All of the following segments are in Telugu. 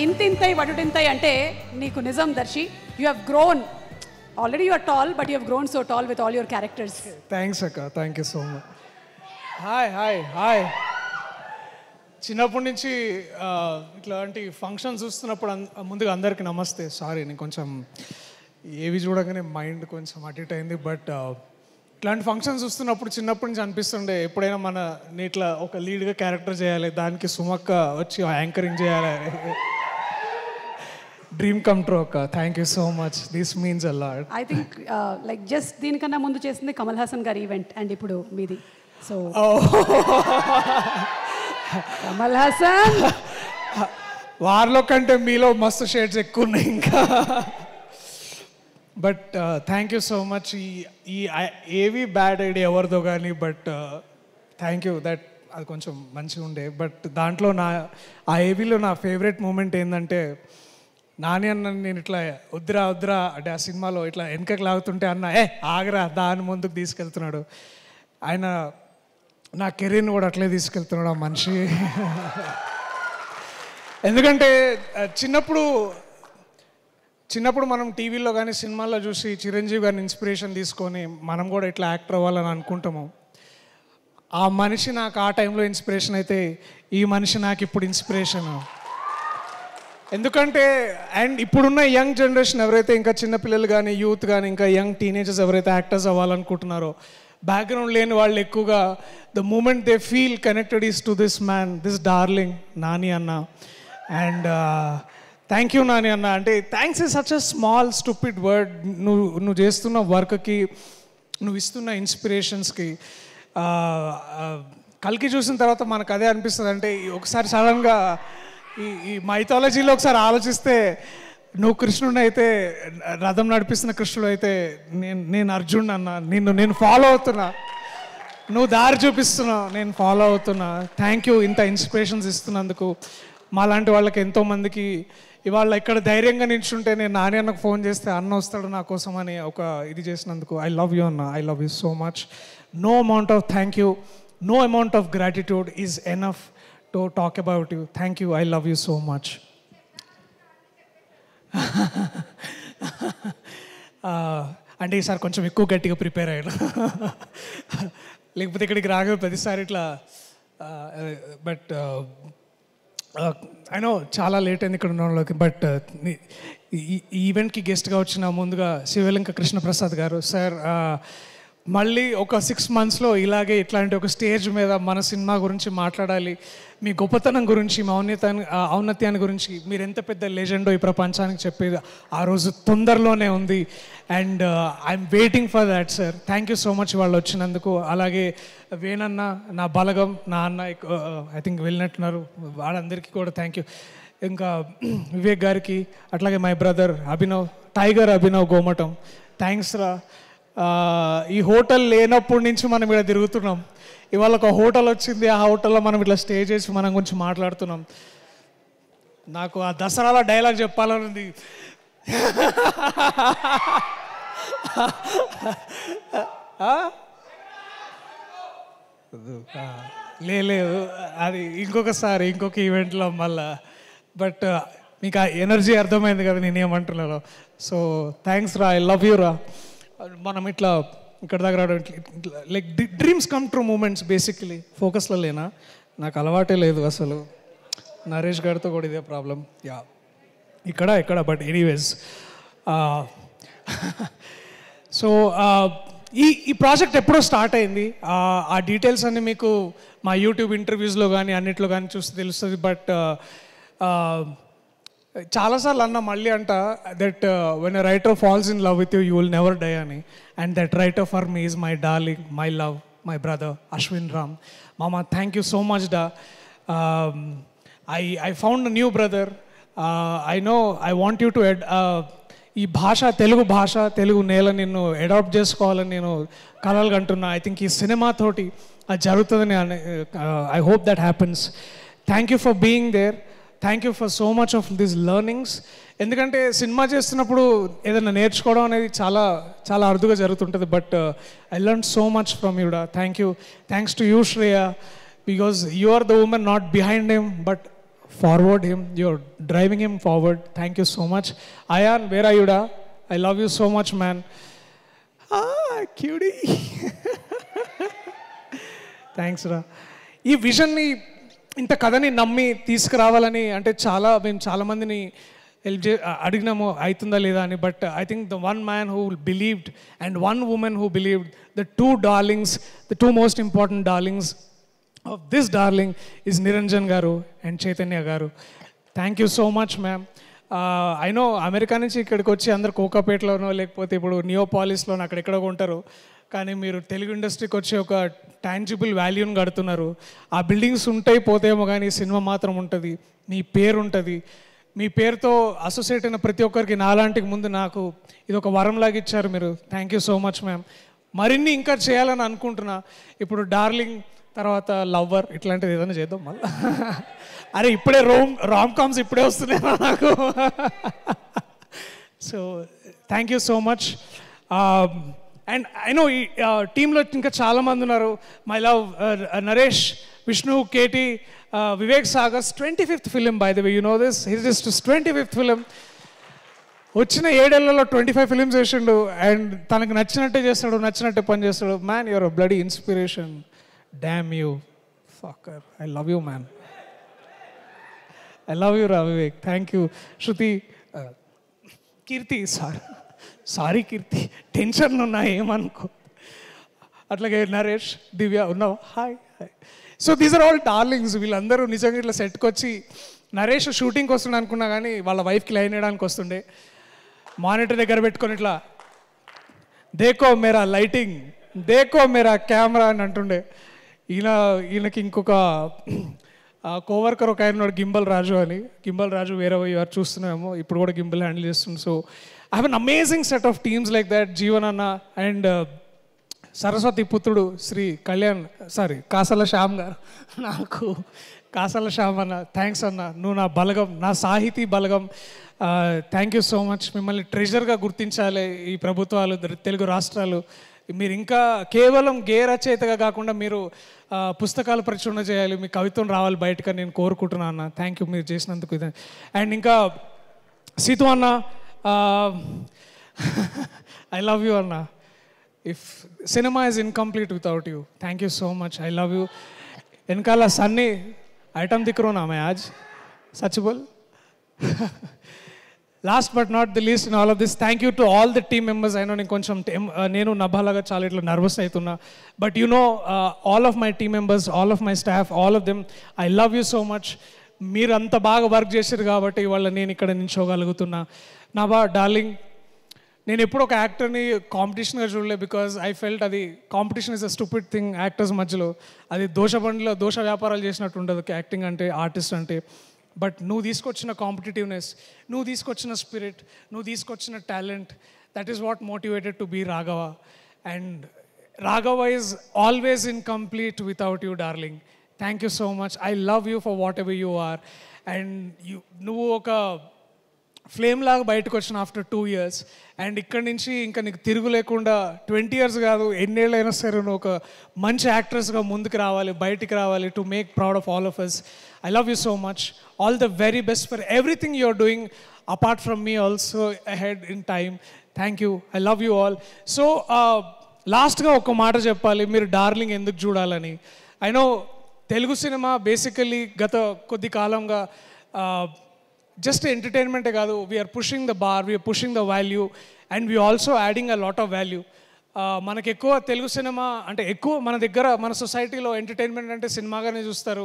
ఇంతింతై వటుడింతై అంటే నీకు నిజం దర్శి. You have grown. Already you are tall, but you have grown so tall with all your characters. Thanks అక్క, thank you so much. Hi hi hi. చిన్నప్పటి నుంచి ఇట్లాంటి ఫంక్షన్స్ చూస్తున్నప్పుడు ముందుగా అందరికీ నమస్తే. సారీ, నేను కొంచెం ఏవి చూడగానే మైండ్ కొంచెం అటు ఇటు అయింది. బట్ ఇట్లాంటి ఫంక్షన్స్ చూస్తున్నప్పుడు చిన్నప్పటి నుంచి అనిపిస్తుండే ఎప్పుడైనా నేను ఇట్లా ఒక లీడ్గా క్యారెక్టర్ చేయాలి, దానికి సుమక్క వచ్చి యాంకరింగ్ చేయాలి. డ్రీమ్ కమ్ ట్రూ అక్క. Thank you so much. This means a lot. I think like just దీనికన్నా ముందు చేసింది కమల్ హాసన్ గారి ఈవెంట్ అండ్ ఇప్పుడు మీది. సో కమల్ హాసన్ వారిలో కంటే మీలో మస్తు షేడ్స్ ఎక్కువ ఉన్నాయి ఇంకా. But thank you so much. ఈ ఏవి బ్యాడ్ ఐడియా ఎవరిదో కానీ, బట్ థ్యాంక్ యూ దట్ అది కొంచెం మంచిగా ఉండే. బట్ దాంట్లో ఆ ఏవీలో నా ఫేవరెట్ మూమెంట్ ఏంటంటే, నాని అన్న నేను ఇట్లా వద్దురా వద్దురా అంటే ఆ సినిమాలో ఇట్లా వెనకకి లాగుతుంటే అన్న ఆగరా దాని ముందుకు తీసుకెళ్తున్నాడు. ఆయన నా కెరీర్ని కూడా అట్లే తీసుకెళ్తున్నాడు ఆ మనిషి. ఎందుకంటే చిన్నప్పుడు మనం టీవీలో కానీ సినిమాల్లో చూసి చిరంజీవి గారిని ఇన్స్పిరేషన్ తీసుకొని మనం కూడా ఇట్లా యాక్టర్ అవ్వాలని అనుకుంటాము. ఆ మనిషి నాకు ఆ టైంలో ఇన్స్పిరేషన్ అయితే ఈ మనిషి నాకు ఇప్పుడు ఇన్స్పిరేషన్. ఎందుకంటే అండ్ ఇప్పుడున్న యంగ్ జనరేషన్ ఎవరైతే ఇంకా చిన్నపిల్లలు కానీ యూత్ కానీ ఇంకా యంగ్ టీనేజర్స్ ఎవరైతే యాక్టర్స్ అవ్వాలనుకుంటున్నారో, బ్యాక్గ్రౌండ్ లేని వాళ్ళు ఎక్కువగా the moment they feel connected is to this man, this darling Nani అన్న. అండ్ థ్యాంక్ యూ నాని అన్న. అంటే thanks is such a small stupid word. నువ్వు చేస్తున్న వర్క్కి, నువ్వు ఇస్తున్న ఇన్స్పిరేషన్స్కి. కల్కి చూసిన తర్వాత మనకు అదే అనిపిస్తుంది. అంటే ఒకసారి సడన్గా ఈ మైథాలజీలో ఒకసారి ఆలోచిస్తే, నువ్వు కృష్ణుడు అయితే, రథం నడిపిస్తున్న కృష్ణుడు అయితే నేను అర్జునుడు అన్న. నేను ఫాలో అవుతున్నా, నువ్వు దారి చూపిస్తున్నావు, నేను ఫాలో అవుతున్నా. థ్యాంక్ యూ ఇంత ఇన్స్పిరేషన్స్ ఇస్తున్నందుకు. మాలాంటి వాళ్ళకి ఎంతోమందికి ఇవాళ ఇక్కడ ధైర్యంగా నిల్చుంటే నేను నాని అన్నకు ఫోన్ చేస్తే అన్న వస్తాడు నా కోసం అని ఒక ఇది చేసినందుకు ఐ లవ్ యూ అన్న. I love you so much. No amount of thank you, no amount of gratitude is enough to talk about you. Thank you. I love you so much. అంటే ఈసారి కొంచెం ఎక్కువ గట్టిగా ప్రిపేర్ అయ్యాను, లేకపోతే ఇక్కడికి రాగా ప్రతిసారి ఇట్లా. బట్ ఐ నో చాలా లేట్ అయింది ఇక్కడ ఉన్న వాళ్ళకి. బట్ ఈ ఈవెంట్కి గెస్ట్గా వచ్చిన ముందుగా శివలింక కృష్ణప్రసాద్ గారు సార్, మళ్ళీ ఒక 6 monthsలో ఇలాగే ఇట్లాంటి ఒక స్టేజ్ మీద మన సినిమా గురించి మాట్లాడాలి, మీ గొప్పతనం గురించి, మీ ఔన్నత్యాన్ని గురించి, మీరు ఎంత పెద్ద లెజెండో ఈ ప్రపంచానికి చెప్పేది ఆ రోజు తొందరలోనే ఉంది. And I'm waiting for that sir. Thank you so much వాళ్ళు వచ్చినందుకు. అలాగే వేణన్న, నా బలగం, నా అన్న ఐ థింక్ వెళ్ళినట్టున్నారు, వాళ్ళందరికీ కూడా థ్యాంక్ యూ. ఇంకా వివేక్ గారికి, అట్లాగే my brother Abhinav, tiger Abhinav Gomatam, thanks రా. ఈ హోటల్ లేనప్పటి నుంచి మనం ఇక్కడ తిరుగుతున్నాం. ఇవాళ ఒక హోటల్ వచ్చింది, ఆ హోటల్లో మనం ఇట్లా స్టే చేసి మనం గురించి మాట్లాడుతున్నాం. నాకు ఆ దసరాలో డైలాగ్ చెప్పాలని ఉంది. లేదు, అది ఇంకొకసారి ఇంకొక ఈవెంట్లో మళ్ళా. బట్ మీకు ఆ ఎనర్జీ అర్థమైంది కదా నేనేమంటున్నాను. సో థ్యాంక్స్ రా, ఐ లవ్ యూ రా. మనం ఇట్లా ఇక్కడ దగ్గర like dreams come true moments. Basically ఫోకస్లో లేనా, నాకు అలవాటే లేదు అసలు. నరేష్ గారితో కూడా ఇదే ప్రాబ్లం. యా ఇక్కడ బట్ ఎనీవేస్. సో ఈ ప్రాజెక్ట్ ఎప్పుడో స్టార్ట్ అయింది. ఆ డీటెయిల్స్ అన్నీ మీకు మా యూట్యూబ్ ఇంటర్వ్యూస్లో కానీ అన్నిట్లో కానీ చూస్తే తెలుస్తుంది. బట్ చాలాసార్లు అన్న మళ్ళీ అంట that when a writer falls in love with you, you will never die అని. And that writer for me is my darling, my love, my brother Ashwin Ram. మామ థ్యాంక్ యూ సో మచ్ డా. I found a new brother. I know I want you to ఈ భాష, తెలుగు భాష, తెలుగు నేల నిన్ను అడాప్ట్ చేసుకోవాలని నేను కలలు కంటున్నా. ఐ థింక్ ఈ సినిమాతోటి అది జరుగుతుందని I hope that happens. Thank you for being there. Thank you for so much of this learnings. ఎందుకంటే సినిమా చేస్తున్నప్పుడు ఏదైనా నేర్చుకోవడం అనేది చాలా చాలా అరుదుగా జరుగుతుంటుంది. But I learn so much from you డా. Thank you. Thanks to you Shreya, because you are the women not behind him but forward him. You're driving him forward. Thank you so much. Ayan, where are you, da? I love you so much, man. Cutie. Thanks రా. ఈ విజన్ని ఇంత కథని నమ్మి తీసుకురావాలని అంటే మేము చాలామందిని హెల్ప్ అడిగినాము అవుతుందా లేదా అని. But I think the one man who believed and one women who believed, the two most important darlings of this darling is Niranjan గారు అండ్ చైతన్య గారు. Thank you so much ma'am. I know America నుంచి ఇక్కడికి వచ్చి అందరు కోకాపేటలోనో లేకపోతే ఇప్పుడు నియోపాలిస్లోనో అక్కడెక్కడో ఉంటారు, కానీ మీరు తెలుగు ఇండస్ట్రీకి వచ్చి ఒక టాంజిబుల్ వాల్యూని కడుతున్నారు. ఆ బిల్డింగ్స్ ఉంటాయి పోతేమో కానీ సినిమా మాత్రం ఉంటుంది, మీ పేరు ఉంటుంది. మీ పేరుతో అసోసియేట్ అయిన ప్రతి ఒక్కరికి నాలాంటికి ముందు నాకు ఇది ఒక వరంలాగా ఇచ్చారు మీరు. Thank you so much ma'am. మరిన్ని ఇంకా చేయాలని అనుకుంటున్నా. ఇప్పుడు డార్లింగ్ తర్వాత లవ్వర్ ఇట్లాంటిది ఏదైనా చేద్దాం మళ్ళీ. అరే ఇప్పుడే రామ్ కామ్స్ ఇప్పుడే వస్తున్నాయి నాకు. So thank you so much. And I know ఈ టీంలో ఇంకా చాలామంది ఉన్నారు. My love Naresh, Vishnu, KT, Vivek Sagar's 25th film by the way, you know this. His is 25th film. వచ్చిన 7 ఏళ్లలో 25 ఫిలిమ్స్ వేసిండు అండ్ తనకు నచ్చినట్టే చేస్తాడు, నచ్చినట్టే పని చేస్తాడు. Man, your a bloody inspiration. Damn you fucker. I love you man. I love you రా Vivek. Thank you. Shruti, Keerthi, sorry Keerthi, టెన్షన్లు ఉన్నాయి ఏమనుకో. అట్లాగే నరేష్, దివ్య ఉన్నావా? Hi. So these are all darlings. వీళ్ళందరూ నిజంగా ఇట్లా సెట్కి వచ్చి, నరేష్ షూటింగ్కి వస్తుండే అనుకున్నా కానీ వాళ్ళ వైఫ్కి లైన్ వేయడానికి వస్తుండే. మానిటర్ దగ్గర పెట్టుకొని ఇట్లా దేకో మేరా లైటింగ్, దేకో మేరా కెమెరా అని అంటుండే. ఈయనకి ఇంకొక కోవర్కర్ ఒక ఆయన గింబల్ రాజు అని. గింబల్ రాజు వేరే వారు చూస్తున్నామేమో, ఇప్పుడు కూడా గింబల్ హ్యాండిల్ చేస్తుంది. So I have an amazing set of teams like that. Jeevan అన్న అండ్ సరస్వతి పుత్రుడు శ్రీ కాసల శ్యామ్ గారు. నాకు కాసల శ్యామ్ అన్న, థ్యాంక్స్ అన్న, నువ్వు నా బలగం, నా సాహితీ బలగం. Thank you so much. మిమ్మల్ని ట్రెజర్గా గుర్తించాలి ఈ ప్రభుత్వాలు, తెలుగు రాష్ట్రాలు. మీరు ఇంకా కేవలం గే రచయితగా కాకుండా మీరు పుస్తకాలు ప్రచురణ చేయాలి, మీ కవిత్వం రావాలి బయటకు నేను కోరుకుంటున్నాను అన్న. థ్యాంక్ యూ మీరు చేసినందుకు. ఇది అండ్ ఇంకా సీతు అన్న, ఐ లవ్ యూ అన్న. If cinema is incomplete without you. Thank you so much. I love you. వెనకాల సన్నీ ఐటమ్ దిక్కు నా మే ఆజ్ సచ్ బోల్. Last but not the least in all of this, thank you to all the team members. అయినా నేను కొంచెం నేను నభాలాగా చాలా ఇట్లా నర్వస్ అవుతున్నా. But you know all of my team members, all of my staff, all of them, I love you so much. మీరు అంత బాగా వర్క్ చేశారు కాబట్టి ఇవాళ నేను ఇక్కడ నిల్చోగలుగుతున్నా. నభా డార్లింగ్, నేను ఎప్పుడు ఒక యాక్టర్ని కాంపిటీషన్గా చూడలే. బికాజ్ ఐ ఫెల్ట్ అది competition is a stupid thing actors మధ్యలో. అది దోష వ్యాపారాలు చేసినట్టు ఉండదు యాక్టింగ్ అంటే, ఆర్టిస్ట్ అంటే. బట్ నువ్వు తీసుకొచ్చిన కాంపిటేటివ్నెస్, నువ్వు తీసుకొచ్చిన స్పిరిట్, నువ్వు తీసుకొచ్చిన talent, that is what motivated to be Raghava. And Raghava is always incomplete without you darling. Thank you so much. I love you for whatever you are. And నువ్వు ఒక ఫ్లేమ్ లాగా బయటకు వచ్చిన ఆఫ్టర్ 2 years. అండ్ ఇక్కడి నుంచి ఇంకా నీకు తిరుగు లేకుండా 20 years కాదు, ఎన్నేళ్ళైనా సరే నువ్వు ఒక మంచి యాక్ట్రెస్గా ముందుకు రావాలి, బయటికి రావాలి, to make proud of all of us. I love you so much. All the very best for everything you're doing apart from me also ahead in time. Thank you. I love you all. So లాస్ట్గా ఒక మాట చెప్పాలి, మీరు డార్లింగ్ ఎందుకు చూడాలని. I know Telugu cinema basically గత కొద్ది కాలంగా జస్ట్ ఎంటర్టైన్మెంటే కాదు, we are pushing the bar, we are pushing the value and we also adding a lot of value. మనకు ఎక్కువ తెలుగు సినిమా అంటే ఎక్కువ మన దగ్గర మన సొసైటీలో ఎంటర్టైన్మెంట్ అంటే సినిమాగానే చూస్తారు.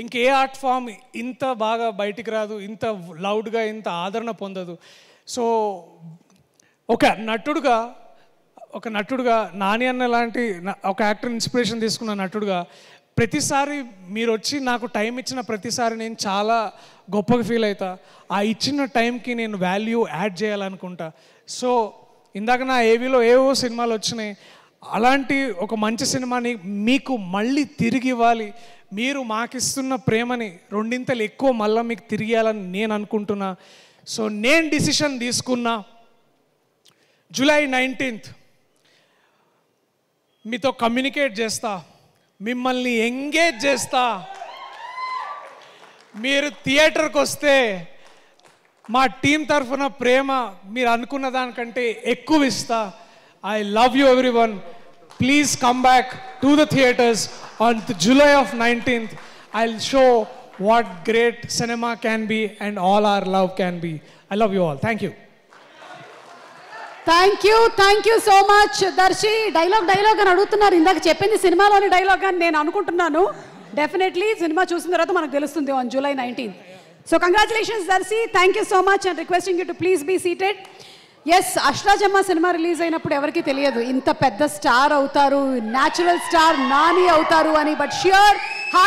ఇంకే ఆర్ట్ ఫామ్ ఇంత బాగా బయటికి రాదు, ఇంత లౌడ్గా, ఇంత ఆదరణ పొందదు. సో ఒక నటుడుగా నాని అన్న లాంటి ఒక యాక్టర్ ఇన్స్పిరేషన్ తీసుకున్న నటుడుగా ప్రతిసారి మీరు వచ్చి నాకు టైం ఇచ్చిన ప్రతిసారి నేను చాలా గొప్పగా ఫీల్ అవుతా. ఆ ఇచ్చిన టైంకి నేను వాల్యూ యాడ్ చేయాలనుకుంటా. సో ఇందాక నా ఏవీలో ఏవో సినిమాలు వచ్చినాయి, అలాంటి ఒక మంచి సినిమాని మీకు మళ్ళీ తిరిగి ఇవ్వాలి. మీరు మాకిస్తున్న ప్రేమని 2 ఇంతలు ఎక్కువ మళ్ళీ మీకు తిరిగేయాలని నేను అనుకుంటున్నా. సో నేను డిసిషన్ తీసుకున్నా, July 19th మీతో కమ్యూనికేట్ చేస్తా, మిమ్మల్ని ఎంగేజ్ చేస్తా. మీరు థియేటర్కి వస్తే మా టీం తరఫున ప్రేమ మీరు అనుకున్న దానికంటే ఎక్కువ ఇస్తా. I love you everyone. Please come back to the theatres on July 19th. I'll show what great cinema can be and all our love can be. I love you all. Thank you. Thank you so much Darshi. Dialogue అని అడుగుతున్నారు, ఇందాక చెప్పింది సినిమాలోని డైలాగ్ అని నేను అనుకుంటున్నాను. డెఫినెట్లీ సినిమా చూసిన తర్వాత మనకు తెలుస్తుంది on July 19th. So congratulations Darshi, thank you so much and requesting you to please be seated. Yes, Ashtachamma cinema release అయినప్పుడు ఎవరికి తెలియదు ఇంత పెద్ద స్టార్ అవుతారు, న్యాచురల్ స్టార్ నాని అవుతారు అని. But sure